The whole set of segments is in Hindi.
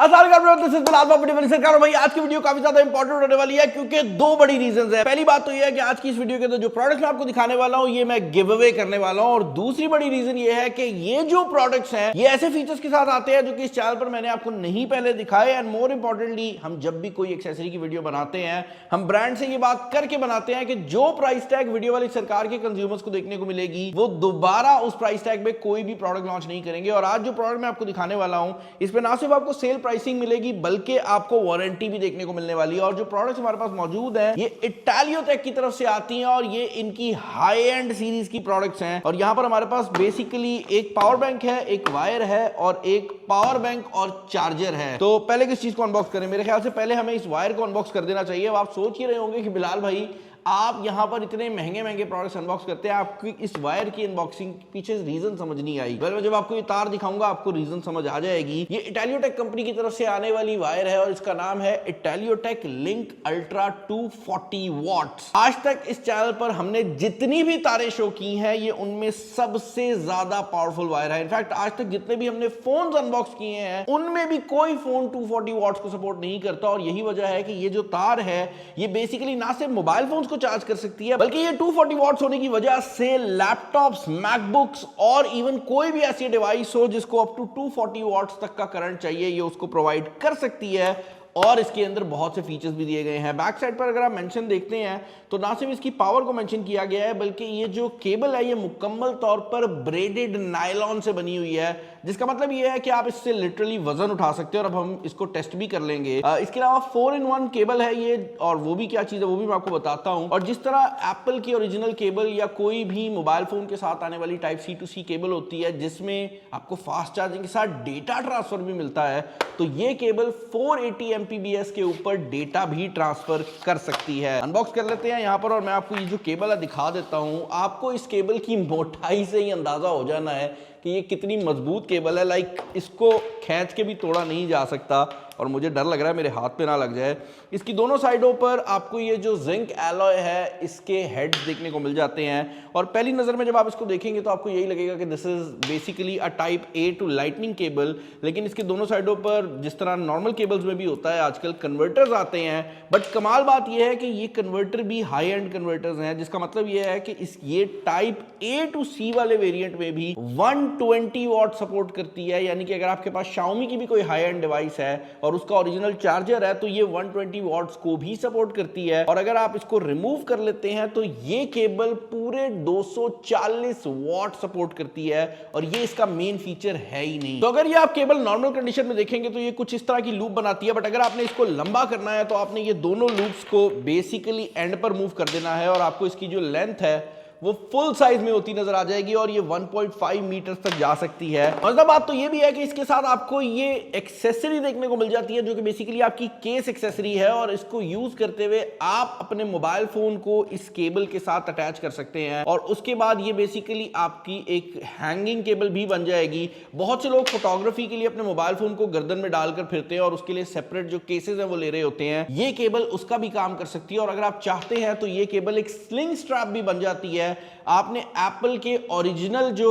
सरकार भाई आज की वीडियो काफी ज्यादा इंपॉर्टेंट होने वाली है क्योंकि दो बड़ी रीजंस है। पहली बात तो ये है कि आज की इस वीडियो के अंदर जो प्रोडक्ट्स मैं आपको दिखाने वाला हूं ये मैं गिव अवे करने वाला हूं, और दूसरी बड़ी रीजन ये है कि ये जो प्रोडक्ट्स हैं ये ऐसे फीचर्स के साथ आते हैं जो कि इस चैनल पर मैंने आपको नहीं पहले दिखाए। एंड मोर इंपॉर्टेंटली हम जब भी कोई एक्सेसरी की वीडियो बनाते हैं हम ब्रांड से ये बात करके बनाते हैं कि जो प्राइस टैग वीडियो वाली सरकार के कंज्यूमर्स को देखने को मिलेगी वो दोबारा उस प्राइस टैग में कोई भी प्रोडक्ट लॉन्च नहीं करेंगे। और आज जो प्रोडक्ट मैं आपको दिखाने वाला हूं इस पे ना सिर्फ आपको सेल प्राइसिंग मिलेगी बल्कि आपको वारंटी भी देखने को मिलने वाली है। और जो प्रोडक्ट्स हमारे पास मौजूद हैं ये इटालियोटेक की तरफ से आती हैं और ये इनकी हाई एंड सीरीज की प्रोडक्ट्स हैं। और यहां पर हमारे पास बेसिकली एक पावर बैंक है, एक वायर है और एक पावर बैंक और चार्जर है। तो पहले किस चीज को अनबॉक्स करें? मेरे ख्याल से पहले हमें इस वायर को अनबॉक्स कर देना चाहिए। अब आप सोच ही रहे होंगे कि बिलाल भाई आप यहां पर इतने महंगे महंगे प्रोडक्ट्स अनबॉक्स करते हैं, आपकी इस वायर की अनबॉक्सिंग पीछे रीजन समझ नहीं आई। मैं जब आपको ये तार दिखाऊंगा आपको रीजन समझ आ जाएगी। ये इटालियोटेक कंपनी की तरफ से आने वाली वायर है और इसका नाम है इटालियोटेक लिंक अल्ट्रा 240 वॉट्स। आज तक इस चैनल पर हमने जितनी भी तारें शो की हैं ये उनमें सबसे ज्यादा पावरफुल वायर है। इनफैक्ट आज तक जितने भी हमने फोन अनबॉक्स किए हैं उनमें भी कोई फोन 240 वॉट्स को सपोर्ट नहीं करता। और यही वजह है कि ये जो तार है ये बेसिकली ना सिर्फ मोबाइल फोन को चार्ज कर सकती है बल्कि ये 240 वॉट्स होने की वजह से लैपटॉप्स, मैकबुक्स और इवन कोई भी ऐसी डिवाइस हो जिसको अप टू 240 वॉट्स तक का करंट चाहिए ये उसको प्रोवाइड कर सकती है। और इसके अंदर बहुत से फीचर्स भी दिए गए हैं। बैक साइड पर अगर आप मेंशन देखते हैं तो ना सिर्फ इसकी पावर को मेंशन किया गया है बल्कि ये जो केबल है ये मुकम्मल तौर पर ब्रेडेड नायलॉन से बनी हुई है, जिसका मतलब ये है कि आप इससे लिटरली वजन उठा सकते हो। और अब हम इसको टेस्ट भी कर लेंगे। इसके अलावा 4-in-1 केबल है ये, और वो भी क्या चीज है वो भी मैं आपको बताता हूं। और जिस तरह एप्पल की ओरिजिनल केबल या कोई भी मोबाइल फोन के साथ आने वाली type C to C cable होती है जिसमें आपको फास्ट चार्जिंग के साथ डेटा ट्रांसफर भी मिलता है, तो ये केबल 480 MPBS के ऊपर डेटा भी ट्रांसफर कर सकती है। अनबॉक्स कर लेते हैं यहां पर और मैं आपको ये जो केबल है दिखा देता हूं। आपको इस केबल की मोटाई से ही अंदाजा हो जाना है कि ये कितनी मजबूत केबल है। लाइक इसको खींच के भी तोड़ा नहीं जा सकता और मुझे डर लग रहा है मेरे हाथ पे ना लग जाए। इसकी दोनों साइडों पर आपको ये जो जिंक एलॉय है इसके हेड्स देखने को मिल जाते हैं। और पहली नजर में जब आप इसको देखेंगे तो आपको यही लगेगा कि this is basically a type A to lightning cable. लेकिन इसके दोनों साइडों पर जिस तरह नॉर्मल केबल्स में भी होता है आजकल कन्वर्टर्स आते हैं। बट कमाल बात यह है कि ये कन्वर्टर भी हाई एंड कन्वर्टर्स हैं, जिसका मतलब ये है कि ये टाइप A टू C वाले वेरिएंट में भी 120 वॉट सपोर्ट करती है। यानी कि अगर आपके पास Xiaomi की भी कोई हाई एंड डिवाइस है और उसका ओरिजिनल चार्जर है तो ये 120 वॉट्स को भी सपोर्ट करती है। और अगर आप इसको रिमूव कर लेते हैं तो ये केबल पूरे 240 वॉट सपोर्ट करती है और ये इसका मेन फीचर है ही नहीं। तो अगर ये आप केबल नॉर्मल कंडीशन में देखेंगे तो ये कुछ इस तरह की लूप बनाती है। बट अगर आपने इसको लंबा करना है तो आपने ये दोनों लूप्स को बेसिकली एंड पर मूव कर देना है और आपको इसकी जो लेंथ है वो फुल साइज में होती नजर आ जाएगी और ये 1.5 मीटर तक जा सकती है। मजेदार बात तो ये भी है कि इसके साथ आपको ये एक्सेसरी देखने को मिल जाती है जो कि बेसिकली आपकी केस एक्सेसरी है। और इसको यूज करते हुए आप अपने मोबाइल फोन को इस केबल के साथ अटैच कर सकते हैं और उसके बाद ये बेसिकली आपकी एक हैंगिंग केबल भी बन जाएगी। बहुत से लोग फोटोग्राफी के लिए अपने मोबाइल फोन को गर्दन में डालकर फिरते हैं और उसके लिए सेपरेट जो केसेस है वो ले रहे होते हैं। ये केबल उसका भी काम कर सकती है। और अगर आप चाहते हैं तो ये केबल एक स्लिंग स्ट्रैप भी बन जाती है। आपने एप्पल के ओरिजिनल जो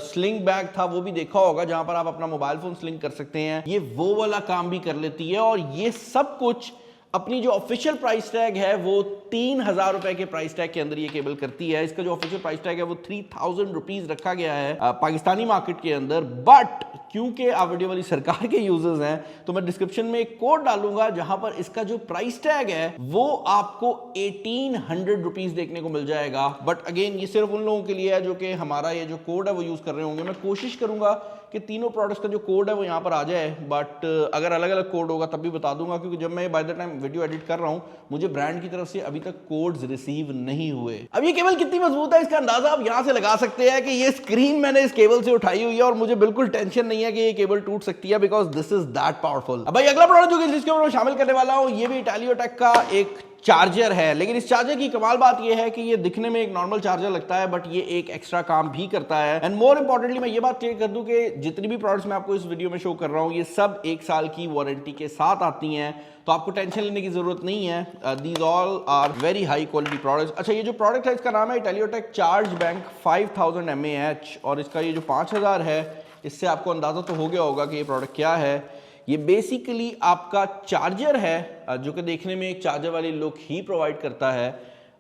स्लिंग बैग था वो भी देखा होगा जहां पर आप अपना मोबाइल फोन स्लिंग कर सकते हैं, ये वो वाला काम भी कर लेती है। और ये सब कुछ अपनी जो ऑफिशियल प्राइस टैग है वो 3000 रुपए के प्राइस टैग के अंदर ये केबल करती है। इसका जो ऑफिशियल प्राइस टैग है वो 3000 रुपीज रखा गया है पाकिस्तानी मार्केट के अंदर। बट क्योंकि आप वीडियो वाली सरकार के यूजर्स हैं तो मैं डिस्क्रिप्शन में एक कोड डालूंगा जहां पर इसका जो प्राइस टैग है वो आपको 1800 रुपीज देखने को मिल जाएगा। बट अगेन ये सिर्फ उन लोगों के लिए है जो कि हमारा ये जो कोड है वो यूज कर रहे होंगे। मैं कोशिश करूंगा कि तीनों प्रोडक्ट्स का जो कोड है वो यहाँ पर आ जाए, बट अगर अलग अलग कोड होगा तब भी बता दूंगा क्योंकि जब मैं by the time video edit कर रहा हूँ मुझे ब्रांड की तरफ से अभी तक कोड्स रिसीव नहीं हुए। अब ये केबल कितनी मजबूत है इसका अंदाजा आप यहाँ से लगा सकते हैं कि ये स्क्रीन मैंने इस केबल से उठाई हुई है और मुझे बिल्कुल टेंशन नहीं है कि ये केबल टूट सकती है because this is that powerful. अब भाई अगला प्रोडक्ट जो जिसके ऊपर मैं शामिल करने वाला हूँ ये भी इटालियोटेक का एक चार्जर है। लेकिन इस चार्जर की कमाल बात यह है कि ये दिखने में एक नॉर्मल चार्जर लगता है बट ये एक एक्स्ट्रा काम भी करता है। एंड मोर इंपॉर्टेंटली मैं ये बात क्लियर कर दूं कि जितनी भी प्रोडक्ट्स मैं आपको इस वीडियो में शो कर रहा हूं ये सब 1 साल की वारंटी के साथ आती हैं, तो आपको टेंशन लेने की जरूरत नहीं है। These all are very high quality products. अच्छा, ये जो प्रोडक्ट है इसका नाम है इटालियोटेक चार्ज बैंक 5000 mAh और इसका ये जो 5000 है इससे आपको अंदाजा तो हो गया होगा कि ये प्रोडक्ट क्या है। ये बेसिकली आपका चार्जर है जो कि देखने में एक चार्जर वाली लुक ही प्रोवाइड करता है।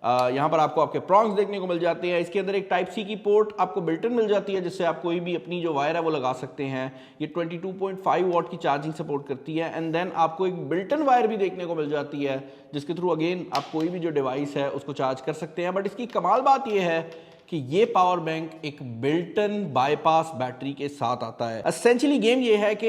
यहाँ पर आपको आपके प्रॉन्ग्स देखने को मिल जाते हैं। इसके अंदर एक टाइप सी की पोर्ट आपको बिल्ट इन मिल जाती है, जिससे आप कोई भी अपनी जो वायर है वो लगा सकते हैं। ये 22.5 वॉट की चार्जिंग सपोर्ट करती है। एंड देन आपको एक बिल्ट इन वायर भी देखने को मिल जाती है, जिसके थ्रू अगेन आप कोई भी जो डिवाइस है उसको चार्ज कर सकते हैं। बट इसकी कमाल बात यह है कि ये पावर बैंक एक बिल्ट इन बाईपास बैटरी के साथ आता है। एसेंशियली गेम ये है कि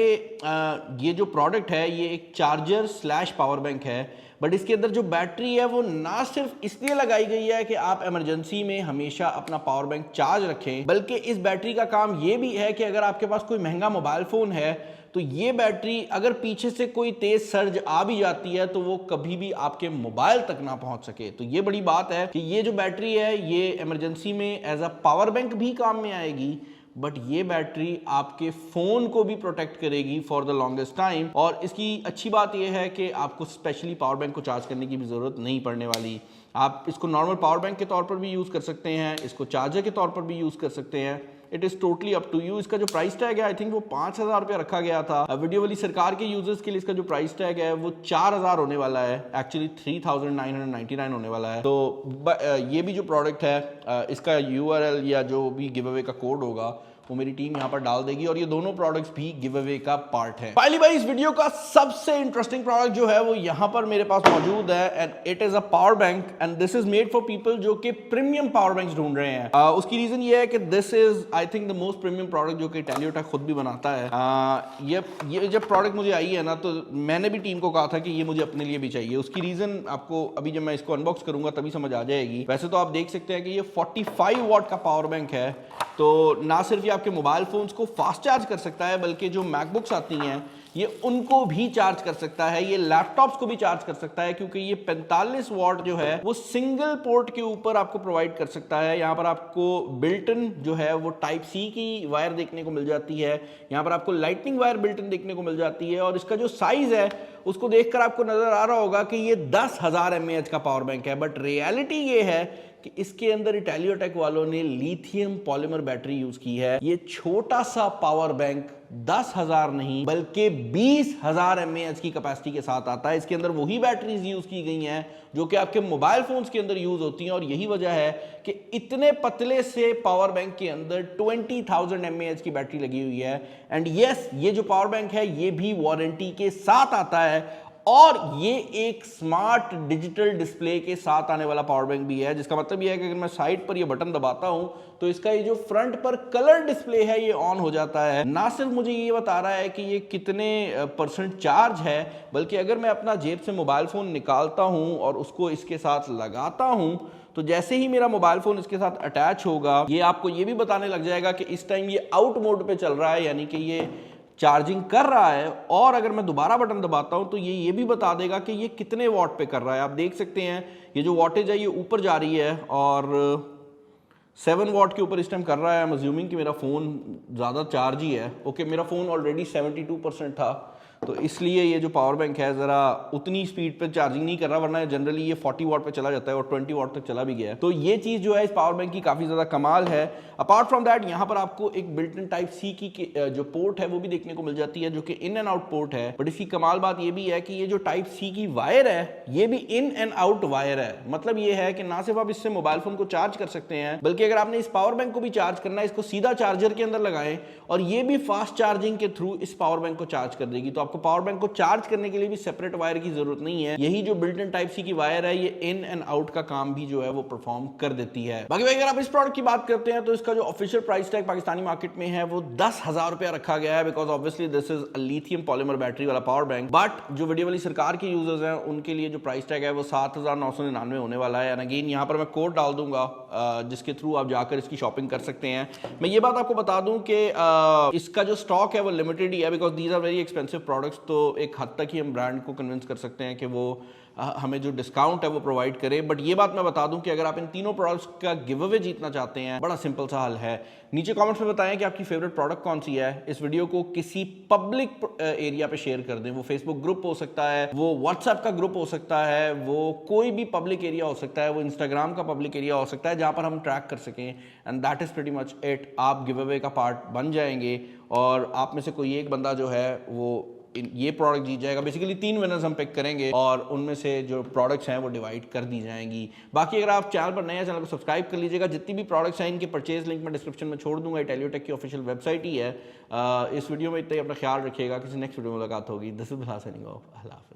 ये जो प्रोडक्ट है ये एक चार्जर स्लैश पावर बैंक है, बट इसके अंदर जो बैटरी है वो ना सिर्फ इसलिए लगाई गई है कि आप इमरजेंसी में हमेशा अपना पावर बैंक चार्ज रखें, बल्कि इस बैटरी का काम ये भी है कि अगर आपके पास कोई महंगा मोबाइल फोन है तो ये बैटरी अगर पीछे से कोई तेज सर्ज आ भी जाती है तो वो कभी भी आपके मोबाइल तक ना पहुंच सके। तो ये बड़ी बात है कि ये जो बैटरी है ये इमरजेंसी में एज अ पावर बैंक भी काम में आएगी, बट ये बैटरी आपके फोन को भी प्रोटेक्ट करेगी फॉर द लॉन्गेस्ट टाइम। और इसकी अच्छी बात यह है कि आपको स्पेशली पावर बैंक को चार्ज करने की भी जरूरत नहीं पड़ने वाली। आप इसको नॉर्मल पावर बैंक के तौर पर भी यूज कर सकते हैं, इसको चार्जर के तौर पर भी यूज कर सकते हैं। It is totally up to you. इसका जो प्राइस टैग है आई थिंक वो 5,000 रुपया रखा गया था। वीडियो वाली सरकार के यूजर्स के लिए इसका जो प्राइस टैग है वो 4,000 होने वाला है, एक्चुअली 3,999 होने वाला है। तो ये भी जो प्रोडक्ट है इसका URL या जो भी गिव अवे का कोड होगा वो मेरी टीम यहाँ पर डाल देगी, और ये दोनों प्रोडक्ट्स भी गिव अवे का पार्ट है। फाइनली भाई इस वीडियो का सबसे इंटरेस्टिंग प्रोडक्ट जो है वो यहाँ पर मेरे पास मौजूद है, and it is a power bank and this is made for people जो कि प्रीमियम पावर बैंक्स ढूंढ रहे हैं। उसकी रीजन ये है कि this is I think the most premium product जो कि टेलीओटेक खुद भी बनाता है। ये जब प्रोडक्ट मुझे आई है ना तो मैंने भी टीम को कहा था कि ये मुझे अपने लिए भी चाहिए। उसकी रीजन आपको अभी जब मैं इसको अनबॉक्स करूंगा तभी समझ आ जाएगी। वैसे तो आप देख सकते हैं कि ये 45 वॉट का पावर बैंक है, तो ना सिर्फ ये आपके मोबाइल फोन्स को फास्ट चार्ज कर सकता है बल्कि जो मैकबुक्स आती हैं ये उनको भी चार्ज कर सकता है, ये लैपटॉप्स को भी चार्ज कर सकता है, क्योंकि ये 45 वॉट जो है वो सिंगल पोर्ट के ऊपर आपको प्रोवाइड कर सकता है। यहाँ पर आपको बिल्ट इन जो है वो टाइप सी की वायर देखने को मिल जाती है, यहाँ पर आपको लाइटनिंग वायर बिल्ट इन देखने को मिल जाती है, और इसका जो साइज है उसको देखकर आपको नजर आ रहा होगा कि ये 10,000 mAh का पावर बैंक है। बट रियलिटी ये है कि इसके अंदर टेलीओटेक वालों ने लिथियम पॉलीमर बैटरी यूज की है। ये छोटा सा पावर बैंक 10,000 नहीं बल्कि 20,000 mAh की कैपेसिटी के साथ आता है। इसके अंदर वही बैटरीज यूज की गई हैं जो कि आपके मोबाइल फोन्स के अंदर यूज होती हैं, और यही वजह है कि इतने पतले से पावर बैंक के अंदर 20,000 mAh की बैटरी लगी हुई है। एंड यस, ये जो पावर बैंक है ये भी वारंटी के साथ आता है, और ये एक स्मार्ट डिजिटल डिस्प्ले के साथ आने वाला पावर बैंक भी है, जिसका मतलब ये है कि अगर मैं साइड पर ये बटन दबाता हूं तो इसका ये जो फ्रंट पर कलर डिस्प्ले है ये ऑन हो जाता है। ना सिर्फ मुझे ये बता रहा है कि ये कितने % चार्ज है, बल्कि अगर मैं अपना जेब से मोबाइल फोन निकालता हूं और उसको इसके साथ लगाता हूं तो जैसे ही मेरा मोबाइल फोन इसके साथ अटैच होगा ये आपको ये भी बताने लग जाएगा कि इस टाइम ये आउट मोड पे चल रहा है, यानी कि ये चार्जिंग कर रहा है। और अगर मैं दोबारा बटन दबाता हूं तो ये भी बता देगा कि ये कितने वॉट पे कर रहा है। आप देख सकते हैं ये जो वॉटेज है ये ऊपर जा रही है और 7 वॉट के ऊपर इस टाइम कर रहा है। आई एम अज्यूमिंग कि मेरा फ़ोन ज़्यादा चार्ज ही है। ओके, मेरा फ़ोन ऑलरेडी 72% था, तो इसलिए ये जो पावर बैंक है ज़रा उतनी स्पीड पे चार्जिंग नहीं कर रहा, वरना जनरली ये 40 वॉट पे चला जाता है और 20 वॉट तक चला भी गया है। तो ये चीज़ जो है इस पावर बैंक की काफ़ी ज़्यादा कमाल है। अपार्ट फ्रॉम दैट यहाँ पर आपको एक बिल्ट इन टाइप सी की जो पोर्ट है वो भी देखने को मिल जाती है, जो कि इन एंड आउट पोर्ट है। बट इसकी कमाल बात ये भी है कि ये जो टाइप सी की वायर है ये भी इन एंड आउट वायर है। मतलब ये है कि ना सिर्फ आप इससे मोबाइल फोन को चार्ज कर सकते हैं, बल्कि अगर आपने इस पावर बैंक को भी चार्ज करना है, इसको सीधा चार्जर के अंदर लगाएं और ये भी फास्ट चार्जिंग के थ्रू इस पावर बैंक को चार्ज कर देगी। तो आपको पावर बैंक को चार्ज करने के लिए भी सेपरेट वायर की जरूरत नहीं है। यही जो बिल्ट इन टाइप सी की वायर है ये इन एंड आउट का काम भी जो है वो परफॉर्म कर देती है। बाकी भाई अगर आप इस प्रोडक्ट की बात करते हैं तो इसका जो official price tag Pakistani market में है वो 10,000 रुपया रखा गया है, because obviously this is a lithium polymer battery वाला पावर बैंक। बट जो वीडियो वाली सरकार के यूजर्स हैं उनके लिए जो प्राइस टैग है वो 7,999 होने वाला है। एंड अगेन यहाँ पर मैं कोड डाल दूंगा जिसके थ्रू आप जाकर इसकी शॉपिंग कर सकते हैं। मैं ये बात आपको बता दूं कि इसका जो स्टॉक है वो लिमिटेड ही है, because these are very expensive products. तो एक हद तक ही हम ब्रांड को कन्विंस कर सकते हैं कि वो हमें जो डिस्काउंट है वो प्रोवाइड करे। बट ये बात मैं बता दूं कि अगर आप इन तीनों प्रोडक्ट्स का गिव अवे जीतना चाहते हैं, बड़ा सिंपल सा हल है। नीचे कमेंट्स में बताएं कि आपकी फेवरेट प्रोडक्ट कौन सी है। इस वीडियो को किसी पब्लिक एरिया पे शेयर कर दें। वो फेसबुक ग्रुप हो सकता है, वो व्हाट्सएप का ग्रुप हो सकता है, वो कोई भी पब्लिक एरिया हो सकता है, वो इंस्टाग्राम का पब्लिक एरिया हो सकता है, जहां पर हम ट्रैक कर सकें। And that is pretty much it. आप गिव अवे का पार्ट बन जाएंगे और आप में से कोई एक बंदा जो है वो ये प्रोडक्ट जीत जाएगा। बेसिकली 3 विनर्स हम पिक करेंगे और उनमें से जो प्रोडक्ट्स हैं वो डिवाइड कर दी जाएंगी। बाकी अगर आप चैनल पर नए हैं, चैनल को सब्सक्राइब कर लीजिएगा। जितनी भी प्रोडक्ट्स हैं इनके परचेज लिंक मैं डिस्क्रिप्शन में छोड़ दूंगा। टेलियोटेक की ऑफिशियल वेबसाइट ही है। इस वीडियो में इतना ही अपना ख्याल रखिएगा। किसी नेक्स्ट वीडियो में मुलाकात होगी। This is Bilal signing off. अल्लाह हाफिज़।